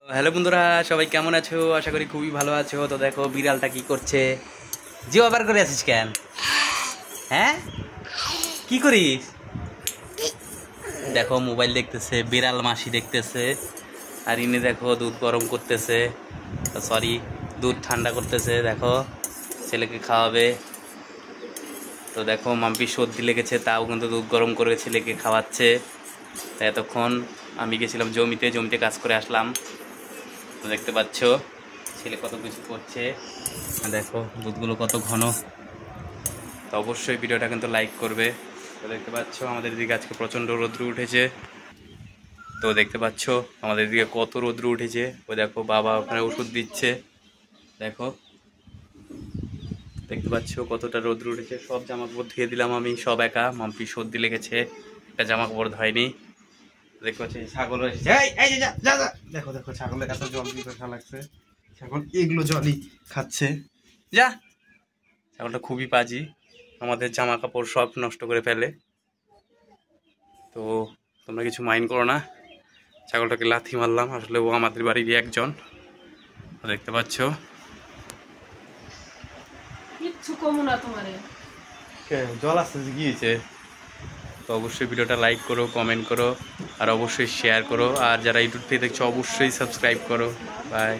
Hello বন্ধুরা, সবাই কেমন আছো? আশা করি খুবই ভালো আছো। তো দেখো বিড়ালটা কি করছে। জিও আবার করে আছিস কেন? হ্যাঁ, কি করিস? দেখো মোবাইল দেখতেছে, বিড়াল মাসি দেখতেছে। আর ইনি দেখো দুধ গরম করতেছে, সরি দুধ ঠান্ডা করতেছে। দেখো ছেলেকে খাওয়াবে। তো দেখো মাম্পি সর্দি লেগেছে, তাও কিন্তু দুধ গরম করে ছেলেকে খাওয়াচ্ছে। তাই এতক্ষণ আমি গেছিলাম জমিতে কাজ করে আসলাম। তো দেখতে পাচ্ছ ছেলে কত কিছু করছে। দেখো দুধগুলো কত ঘন। তো অবশ্যই ভিডিওটা কিন্তু লাইক করবে। তো দেখতে পাচ্ছ আমাদের দিকে আজকে প্রচণ্ড রৌদ্র উঠেছে। তো দেখতে পাচ্ছ আমাদের দিকে কত রৌদ্র উঠেছে। ও দেখো বাবা ওখানে ওষুধ দিচ্ছে। দেখো দেখতে পাচ্ছ কতটা রৌদ্র উঠেছে। সব জামা কাপড় ধুয়ে দিলাম আমি, সব একা। মাম্পি সর্দি লেগেছে, একটা জামা কাপড় ধয়নি। দেখতে পাচ্ছি ছাগল এসেছে। দেখো দেখো ছাগলের এত জল দিতে লাগছে। ছাগল এগুলো জলই খাচ্ছে। যা, ছাগলটা খুবই পাজি, আমাদের জামা কাপড় সব নষ্ট করে ফেলে। তো তোমরা কিছু মাইন্ড করো না। ছাগলটাকে লাথি মারলাম, আসলে ও আমাদের বাড়িরই একজন। দেখতে পাচ্ছ জল আসতে গিয়েছে। তো অবশ্যই ভিডিওটা লাইক করো, কমেন্ট করো, আর অবশ্যই শেয়ার করো। আর যারা ইউটিউব থেকে দেখছো অবশ্যই সাবস্ক্রাইব করো। বাই।